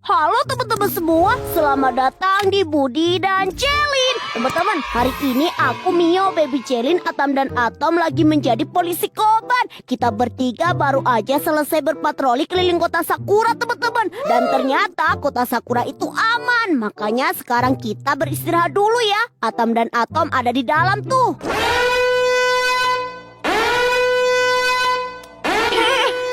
Halo teman-teman semua, selamat datang di Budi dan Celin. Teman-teman, hari ini aku, Mio, Baby Celin, Atam dan Atom lagi menjadi polisi koban. Kita bertiga baru aja selesai berpatroli keliling kota Sakura, teman-teman. Dan ternyata kota Sakura itu aman. Makanya sekarang kita beristirahat dulu ya. Atam dan Atom ada di dalam tuh.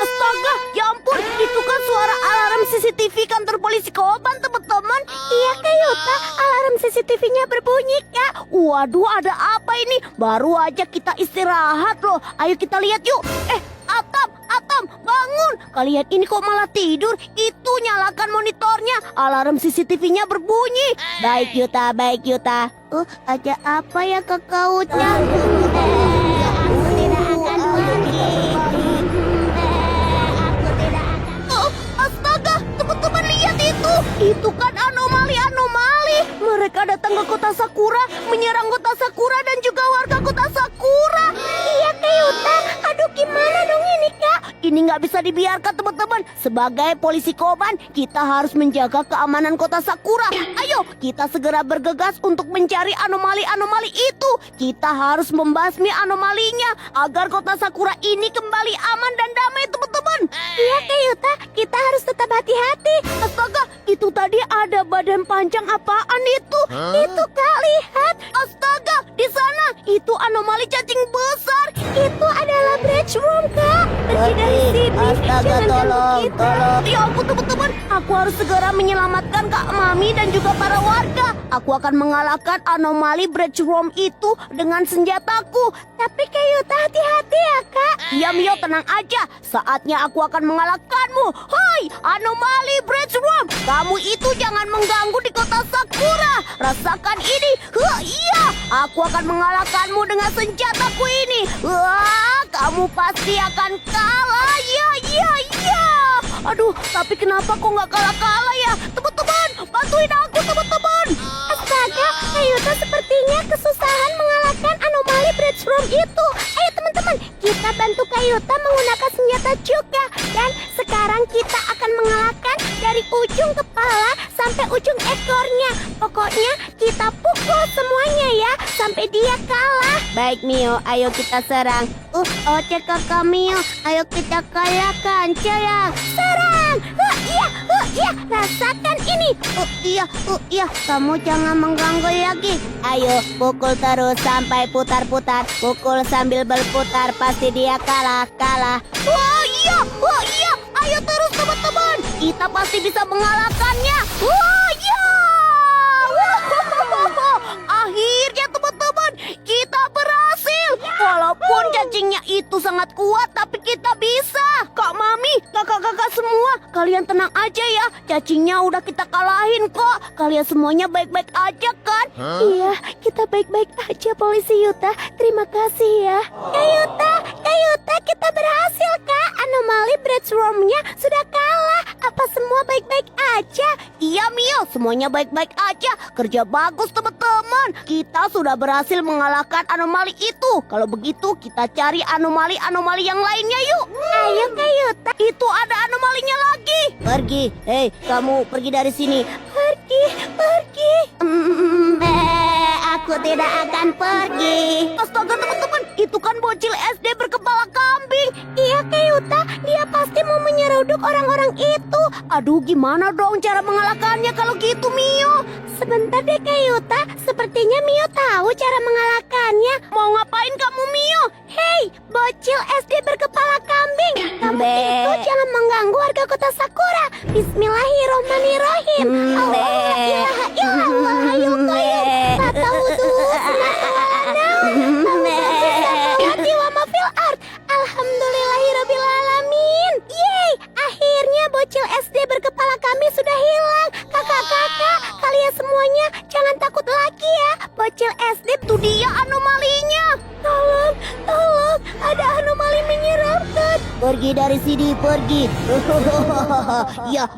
Astaga, ya ampun, itu kan suara alarm CCTV kantor polisi koban, teman-teman. Iya, Kak Yuta, alarm CCTV-nya berbunyi, Kak. Waduh, ada apa ini? Baru aja kita istirahat loh. Ayo kita lihat yuk. Atam, bangun. Kalian ini kok malah tidur? Itu nyalakan monitornya. Alarm CCTV-nya berbunyi. Baik Yuta. Ada apa ya kakautnya? Aku tidak akan pergi. Astaga, teman-teman lihat itu. Itu kan anomali. Mereka datang ke kota Sakura, menyerang kota Sakura dan juga warga kota Sakura. Iya, Kak Yuta. Aduh, gimana dong ini, Kak? Ini nggak bisa dibiarkan, teman-teman. Sebagai polisi koban, kita harus menjaga keamanan kota Sakura. Ayo, kita segera bergegas untuk mencari anomali-anomali itu. Kita harus membasmi anomalinya agar kota Sakura ini kembali aman dan damai, teman-teman. Iya, Kak Yuta. Kita harus tetap hati-hati. Astaga, itu tadi ada badan panjang apaan itu? Itu, Kak, lihat. Astaga, di sana itu anomali cacing besar. Itu adalah bridge worm, Kak. Pergi dari sini. Astaga, tolong. Ya ampun, teman-teman. Aku harus segera menyelamatkan Kak Mami dan juga para warga. Aku akan mengalahkan anomali bridge worm itu dengan senjataku. Tapi Kak Yuta, hati-hati ya, Kak. Ya, Mio, tenang aja. Saatnya aku akan mengalahkanmu. Hai, anomali bridge worm. Kamu itu jangan mengganggu di kota Sakura. Rasakan ini. Iya, aku akan mengalahkanmu dengan senjataku ini. Wah, kamu pasti akan kalah. Ya. Aduh, tapi kenapa kok nggak kalah-kalah ya? Teman-teman, bantuin aku, teman-teman. Astaga, Kak Yuta sepertinya kesusahan mengalahkan anomali bridge worm itu. Ayo teman-teman, kita bantu Kak Yuta menggunakan senjata juga. Dan sekarang kita akan mengalahkan dari ujung kepala sampai ujung ekornya. Pokoknya kita pukul semuanya ya, sampai dia kalah. Baik Mio, ayo kita serang. Kakak Mio, ayo kita kalahkan. Serang. Iya, rasakan ini. Iya, kamu jangan mengganggu lagi. Ayo, pukul terus sampai putar-putar. Pukul sambil berputar, pasti dia kalah. Wah iya. Ayo terus teman-teman. Kita pasti bisa mengalahkannya. Wah iya. Akhirnya teman-teman, kita berhasil. Walaupun cacingnya itu sangat kuat, tapi kita bisa. Kak Mami, kakak-kakak semua, kalian tenang aja ya. Cacingnya udah kita kalahin kok. Kalian semuanya baik-baik aja kan? Iya, kita baik-baik aja polisi Yuta. Terima kasih ya. Kak Yuta, kita berhasil, Kak. Anomali bridge worm-nya sudah kalah. Apa semua baik-baik aja? Iya Mio, semuanya baik-baik aja. Kerja bagus teman-teman. Kita sudah berhasil mengalahkan anomali itu. Kalau begitu kita cari anomali-anomali yang lainnya yuk. Ayo Kak Yuta. Itu ada anomalinya lagi. Pergi. Hei, kamu pergi dari sini. Pergi. Aku tidak akan pergi. Astaga teman-teman, itu kan bocil SD berkepala kambing. Iya Kak Yuta, dia pasti mau menyeruduk orang-orang itu. Aduh, gimana dong cara mengalahkannya kalau gitu Mio? Sebentar deh Kak Yuta, sepertinya Mio tahu cara mengalahkannya. Mau ngapain kamu Mio? Hei, bocil SD berkepala kambing. Kamu itu jangan mengganggu warga kota Sakura. Bismillahirrahmanirrahim. Allah ilaha illallah. Ayo kalian. Fataudu Alhamdulillahirrabbilalamin. Yeay, akhirnya bocil SD berkepala kambing sudah hilang. Kakak-kakak, kalian semuanya jangan takut lagi ya. Bocil SD itu dia anomalinya. Tolong, ada anomali menyeramkan. Pergi dari sini, pergi. Ya,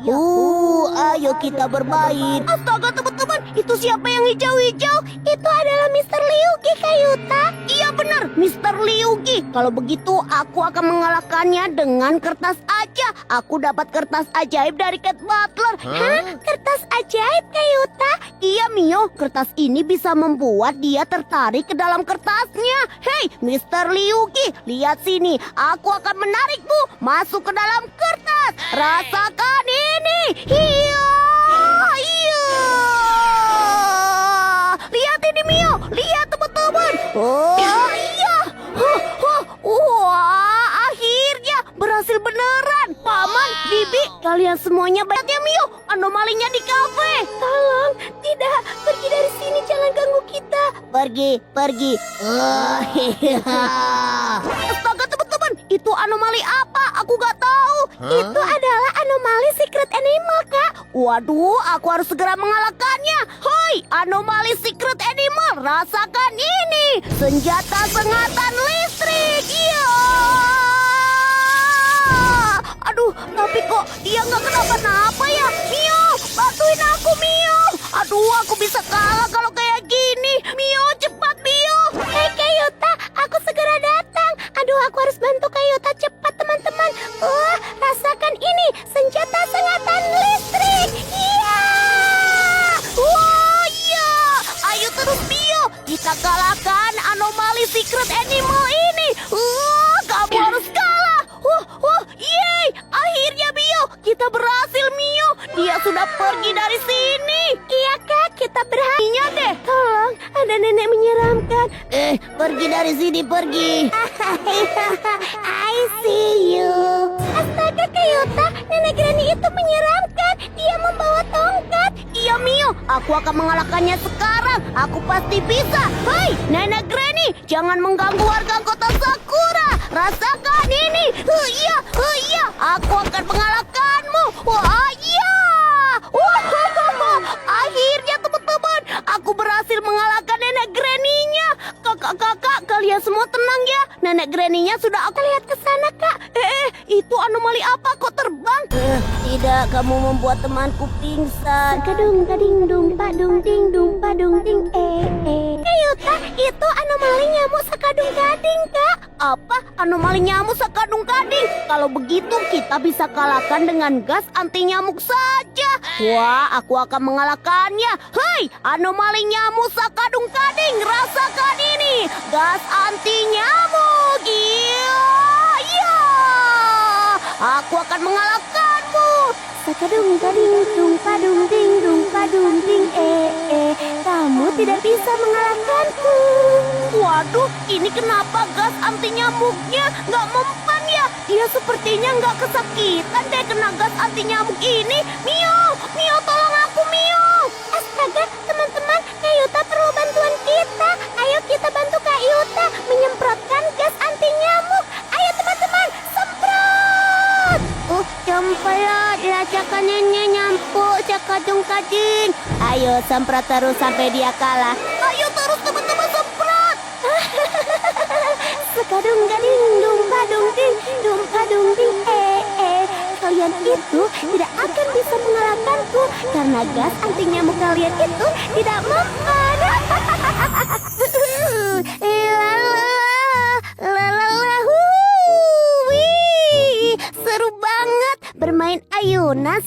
Ayo kita bermain. Astaga teman-teman, itu siapa yang hijau-hijau? Itu adalah Mr. Liugi, Kak Yuta. Iya benar, Mr. Liugi. Kalau begitu aku akan mengalahkannya dengan kertas aja. Aku dapat kertas ajaib dari Cat Butler. Hah? Kertas ajaib, Kak Yuta? Iya Mio, kertas ini bisa membuat dia tertarik ke dalam kertasnya. Hei, Mr. Liugi, lihat sini. Aku akan menarikmu masuk ke dalam kertas. Rasakan ini. Iya, iya. Lihat ini Mio, lihat teman-teman. Oh iya. Wah, akhirnya berhasil beneran. Paman, Bibi, kalian semuanya banyak Mio. Anomalinya di kafe. Tolong, tidak, pergi dari sini, jangan ganggu kita. Pergi. Astaga teman-teman, itu anomali apa? Aku gak tahu. Itu adalah anomali secret animal, Kak. Waduh, aku harus segera mengalahkannya. Hoi, anomali secret animal, rasakan ini. Senjata sengatan listrik. Iya. Aduh, tapi kok dia nggak kenapa-napa ya? Mio, bantuin aku Mio. Aduh, aku bisa kalah kalau kayak gini. Mio, cepat Mio. Hei Kayuta, aku segera datang. Aduh, aku harus bantu Kayuta cepat teman-teman. Rasakan ini, senjata sengatan listrik. Iya. Wah, iya. Ayo terus Mio, kita kalahkan anomali secret animal ini. Kamu harus kalah. Yeay, akhirnya Mio, kita berhasil Mio. Dia sudah pergi dari sini. Iya Kak, kita berhasil deh. Tolong, ada nenek menyeramkan. Pergi dari sini, pergi. I see you. Astaga Kayuta, nenek Granny itu menyeramkan. Dia membawa tongkat. Iya Mio, aku akan mengalahkannya sekarang. Aku pasti bisa. Hei, nenek Granny, jangan mengganggu warga kota Sakura. Rasakan ini. Iya, aku akan mengalahkanmu. Wah, iya. Akhirnya teman-teman, aku berhasil mengalahkan nenek Granny-nya. Kakak-kakak, kalian semua tenang ya. Nenek Granny-nya sudah aku lihat ke sana, Kak. Itu anomali apa kok terbang? Tidak, kamu membuat temanku pingsan. Kadung kading dung padung ding dung padung ding Kayuta, itu anomali nyamuk sakadung gading, Kak. Apa? Anomali nyamuk sakadung gading? Kalau begitu kita bisa kalahkan dengan gas anti nyamuk saja. Wah, aku akan mengalahkannya. Hei, anomali nyamuk sakadung gading, rasakan ini. Gas anti nyamuk. Iya. Aku akan mengalahkanmu. Sakadung gading dung padung ding dung padung ding Kamu tidak bisa mengalahkanku. Waduh, ini kenapa gas anti nyamuknya nggak mempan ya? Dia sepertinya nggak kesakitan deh kena gas anti nyamuk ini. Mio, tolong aku Mio. Astaga, teman-teman, Kak Yuta perlu bantuan kita. Ayo kita bantu Kak Yuta menyemprotkan gas anti nyamuk. Ayo teman-teman, semprot. Cemprot, rasakannya nyampuk cakadung kading. Ayo semprot terus sampai dia kalah. Ayo terus teman-teman semprot. Sekadung gading dung padung ding dung padung ding Kalian itu tidak akan bisa mengalahkanku karena gas anti nyamuk kalian itu tidak mempan. Seru banget bermain ayunan.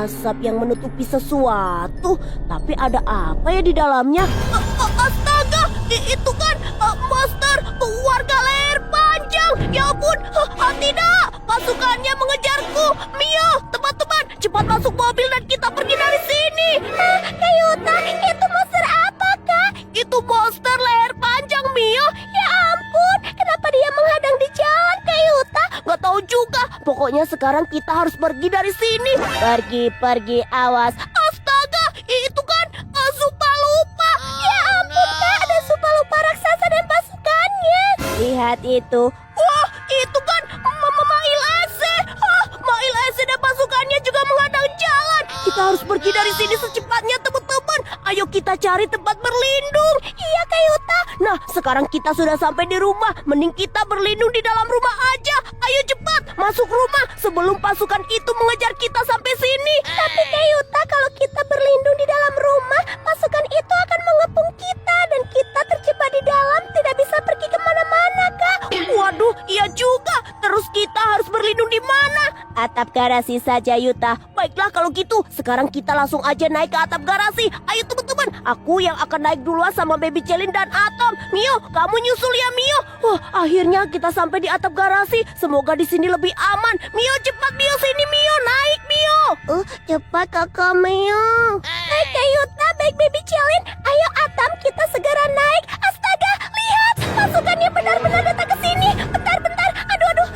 asap yang menutupi sesuatu. Tapi ada apa ya di dalamnya? Astaga, itu kan monster warga leher panjang. Ya ampun, tidak, pasukannya mengejarku. Mio, teman-teman, cepat masuk mobil dan kita pergi dari sini. Kak Yuta, itu monster apa, Kak? Itu monster leher panjang, Mio. Ya ampun, kenapa dia menghadang di jalan, Kak Yuta? Gak tahu juga. Pokoknya sekarang kita harus pergi dari sini. Pergi, awas. Astaga, itu kan Zupalupa. Ya ampun, Kak, ada Zupalupa raksasa dan pasukannya. Lihat itu. Wah, itu kan Mail Ese. Mail Ese dan pasukannya juga menghadang jalan. Kita harus pergi dari sini secepatnya, teman-teman. Ayo kita cari tempat berlindung. Iya, Kak Yuta. Nah, sekarang kita sudah sampai di rumah. Mending kita berlindung di dalam rumah aja. Ayo cepat, masuk rumah sebelum pasukan itu mengejar kita sampai sini. Tapi Kak Yuta, kalau kita berlindung di dalam rumah, pasukan itu akan mengepung kita dan kita terjebak di dalam, tidak bisa pergi kemana-mana, Kak. Waduh, iya juga. Terus kita harus berlindung di mana? Atap garasi saja, Yuta. Baiklah kalau gitu, sekarang kita langsung aja naik ke atap garasi. Ayo teman-teman, aku yang akan naik duluan sama Baby Celin dan Atom. Mio, kamu nyusul ya, Mio. Akhirnya kita sampai di atap garasi. Semoga di sini lebih aman. Mio, cepat Mio, sini Mio, naik Mio. Cepat kakak Mio. Hai Kak Yuta, baik Baby Celin. Ayo Atom, kita segera naik. Astaga, lihat, pasukannya benar-benar datang ke sini. Bentar. Aduh.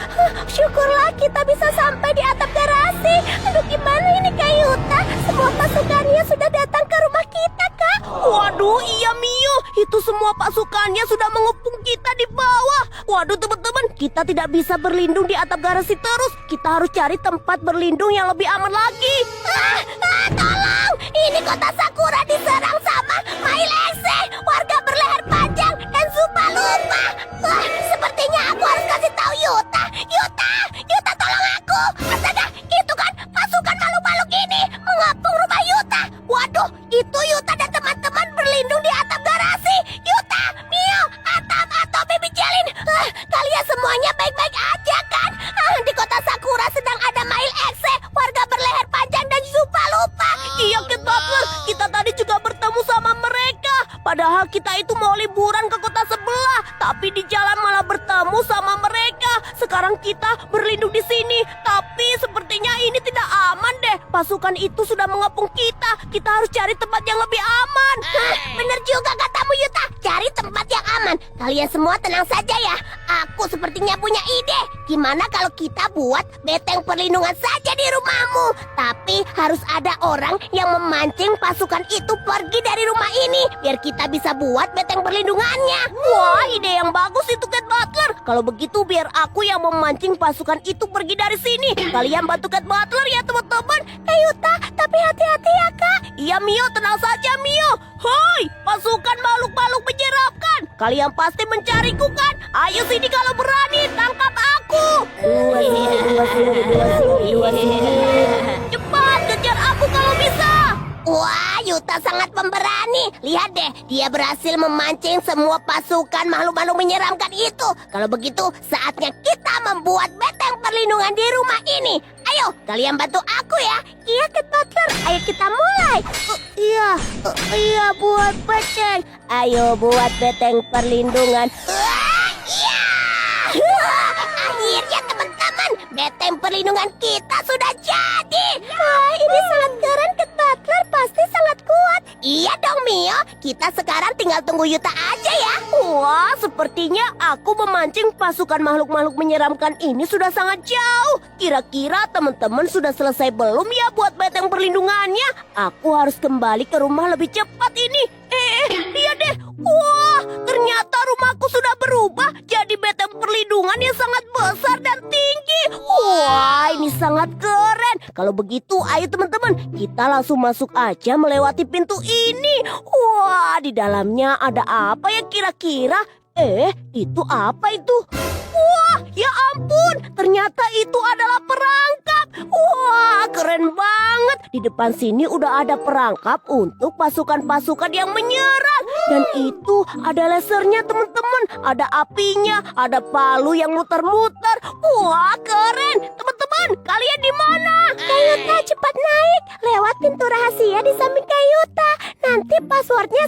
Syukurlah kita bisa sampai di atap garasi. Aduh, gimana ini Kak Yuta? Semua pasukannya sudah datang ke rumah kita, Kak. Waduh, iya Mio. Itu semua pasukannya sudah mengepung kita di bawah. Waduh teman-teman, kita tidak bisa berlindung di atap garasi terus. Kita harus cari tempat berlindung yang lebih aman lagi. Tolong, ini kota Sakura diserang sama Mail Ese, warga berleher panjang dan Zupalupa. Sepertinya aku harus kasih tahu Yuta. Yuta tolong aku. Astaga, itu kan pasukan makhluk-makhluk ini mengepung rumah Yuta. Waduh, itu Yuta dan teman-teman berlindung di atap garasi. Yuta, Mio, atau Baby Celin, kalian semuanya baik-baik aja kan? Di kota Sakura sedang ada Mail Ese, warga berleher panjang dan Zupalupa. Iya, Cat Butler, kita tadi juga bertemu sama mereka. Padahal kita itu mau liburan ke kota sebelah, tapi di jalan malah bertemu sama mereka. Sekarang kita berlindung di sini, tapi sepertinya ini tidak aman deh. Pasukan itu sudah mengepung kita. Kita harus cari tempat yang lebih aman. Bener juga katamu Yuta, cari tempat yang aman. Kalian semua tenang saja ya. Aku sepertinya punya ide. Gimana kalau kita buat beteng perlindungan saja di rumahmu? Tapi harus ada orang yang memancing pasukan itu pergi dari rumah ini, biar kita bisa buat beteng perlindungannya. Wah, ide yang bagus itu Cat Butler. Kalau begitu biar aku yang memancing pasukan itu pergi dari sini. Kalian bantu Cat Butler ya teman-teman. Yuta, tapi hati-hati ya Kak. Iya Mio, tenang saja Mio. Hoi, pasukan makhluk-makhluk menyeramkan. Kalian pasti mencariku kan? Ayo sini kalau berani, tangkap aku. Dua sini. Cepat kejar aku kalau bisa. Wah, Yuta sangat pemberani. Lihat deh, dia berhasil memancing semua pasukan makhluk-makhluk menyeramkan itu. Kalau begitu, saatnya kita membuat beteng perlindungan di rumah ini. Ayo, kalian bantu aku ya. Iya, Cat Butler. Ayo kita mulai. Iya, buat beteng. Ayo buat beteng perlindungan. Akhirnya teman-teman, beteng perlindungan kita sudah jadi. Ini sangat keren, Cat Butler. Pasti sangat kuat. Iya dong Mio, kita sekarang tinggal tunggu Yuta aja ya. Wah, sepertinya aku memancing pasukan makhluk-makhluk menyeramkan ini sudah sangat jauh. Kira-kira teman-teman sudah selesai belum ya buat beteng perlindungannya? Aku harus kembali ke rumah lebih cepat ini. Iya deh. Wah, ternyata rumahku sudah berubah jadi beteng perlindungan yang sangat besar dan tinggi. Wah, ini sangat keren. Kalau begitu, ayo teman-teman, kita langsung masuk aja melewati pintu ini. Wah, di dalamnya ada apa ya kira-kira? Itu apa itu? Wah, ya ampun, ternyata itu adalah perangkap. Wah, keren banget. Di depan sini udah ada perangkap untuk pasukan-pasukan yang menyerang. Dan itu ada lasernya teman-teman, ada apinya, ada palu yang muter-muter. Wah, keren. Teman-teman, kalian di mana? Kayuta, cepat naik. Lewat pintu rahasia di samping Kayuta. Nanti passwordnya